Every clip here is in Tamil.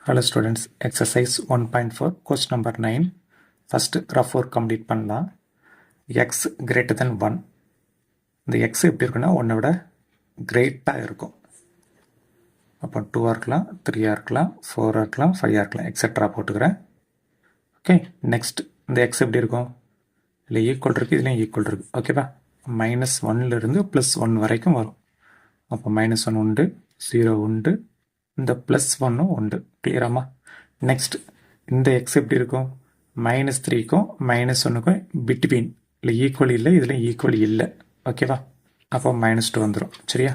Hello students, exercise 1.4 question number 9. First graph 4 complete பண்ணலாம். x greater than 1. இந்த x எப்படி இருக்குன்னா 1 விட greater இருக்கும். அப்போ 2 இருக்கலாம், 3 இருக்கலாம், 4 இருக்கலாம், 5 இருக்கலாம், etc. போட்டுக்கிறேன். ஓகே, நெக்ஸ்ட் இந்த x எப்படி இருக்கும்? இல்லை ஈக்குவல் இருக்குது, இதுலேயும் ஈக்குவல் இருக்குது. ஓகேவா? -1லிருந்து +1 வரைக்கும் வரும். அப்போ -1 உண்டு, 0 உண்டு, இந்த +1 உண்டு. கிளியராமா? நெக்ஸ்ட் இந்த எக்ஸ் எப்படி இருக்கும்? -3க்கும் -1க்கும் பிட்வீன் இல்லை ஈக்குவல் இல்லை, இதில் ஈக்குவல் இல்லை. ஓகேவா? அப்போ -2 வந்துடும். சரியா?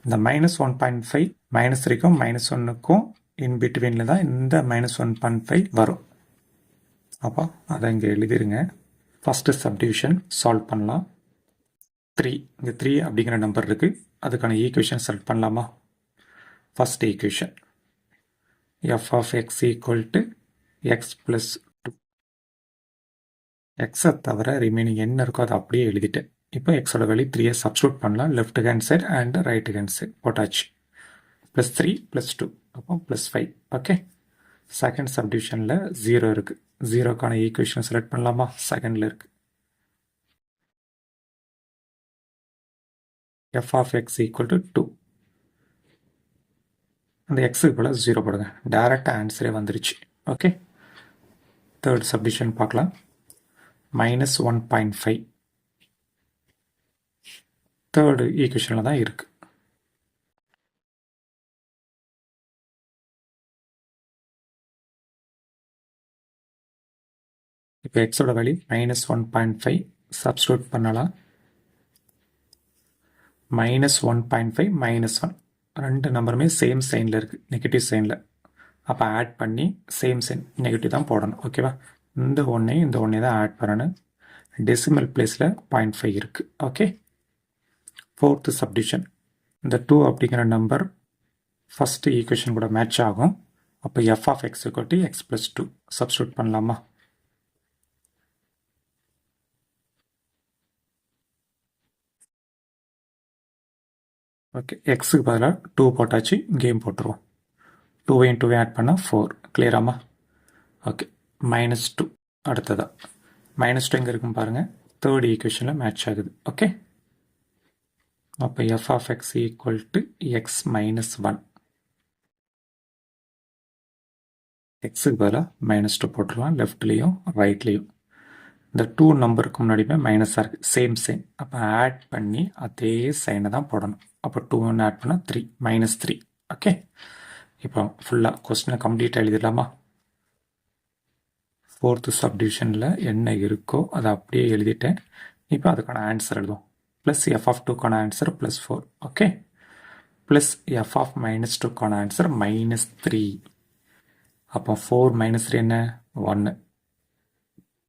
இந்த -1.5 -3க்கும் -1க்கும் இன் பிட்வீனில் தான் இந்த -1.5 வரும். அப்போ அதை இங்கே எழுதிருங்க. ஃபஸ்ட்டு சப்டிவிஷன் சால்வ் பண்ணலாம். 3 இங்கே 3 அப்படிங்கிற நம்பர் இருக்குது, அதுக்கான ஈக்குவேஷன் செலக்ட் பண்ணலாமா? First equation, f of x equal to x plus 2. x தவிர ரிமைனிங் என்ன இருக்கோ அதை அப்படியே எழுதிட்டேன். இப்போ எக்ஸோட வேல்யூ 3 சப்ஸ்டியூட் பண்ணலாம். Left hand side and right hand side போட்டாச்சு. +3 +2 அப்போ +5. ஓகே, செகண்ட் சப்டிவிஷனில் 0 இருக்குது. 0க்கான ஈக்குவேஷன் செலக்ட் பண்ணலாமா? செகண்டில் இருக்குது. f of x equal to 2. அந்த எக்ஸுக்கு போல் 0 போடுங்க. டைரெக்டாக ஆன்சரே வந்துருச்சு. ஓகே, தேர்ட் சப்டிஷன் பார்க்கலாம். -1.5 தேர்டு ஈக்குவேஷனில் தான் இருக்குது. இப்போ எக்ஸோட வேல்யூ -1.5 சப்ஸ்டியூட் பண்ணலாம். -1.5 -1 ரெண்டு நம்பருமே சேம் சைனில் இருக்குது, நெகட்டிவ் சைனில். அப்போ ஆட் பண்ணி சேம் சைன் நெகட்டிவ் தான் போடணும். ஓகேவா? இந்த ஒன்றையும் இந்த ஒன்றையும் தான் ஆட் பண்ணணும். டெசிமல் பிளேஸில் 0.5 இருக்குது. Okay, fourth submission. இந்த 2 அப்படிங்கிற நம்பர் ஃபஸ்ட்டு ஈக்குவேஷன் கூட மேட்ச் ஆகும். அப்போ f of x equal to x plus 2 substitute பண்ணலாமா? ஓகே, எக்ஸுக்கு பதிலாக 2 போட்டாச்சு, கேம் போட்டுருவோம். 2வையும் 2வையும் ஆட் பண்ணால் 4. கிளியராமா? ஓகே, -2 அடுத்ததா. -2 எங்கே இருக்குன்னு பாருங்கள், தேர்ட் ஈக்குவேஷனில் மேட்ச் ஆகுது. ஓகே, அப்போ f of x equal to x minus 1. எக்ஸுக்கு பதிலாக -2 போட்டுருலாம், லெஃப்ட்லேயும் ரைட்லேயும். இந்த 2 நம்பருக்கு முன்னாடியுமே மைனஸாக இருக்குது, சேம் சைன். அப்போ ஆட் பண்ணி அதே சைனை தான் போடணும். அப்போ 2 ஆட் பண்ணால் 3 -3. ஓகே, இப்போ ஃபுல்லாக கொஸ்டினை கம்ப்ளீட்டாக எழுதிடலாமா? ஃபோர்த்து சப்டிவிஷனில் என்ன இருக்கோ அதை அப்படியே எழுதிட்டேன். இப்போ அதுக்கான ஆன்சர் எழுதும். ப்ளஸ் f of 2க்கான answer +4. Okay, plus f of -2க்கான ஆன்சர் -3. அப்போ 4 -3 என்ன? 1.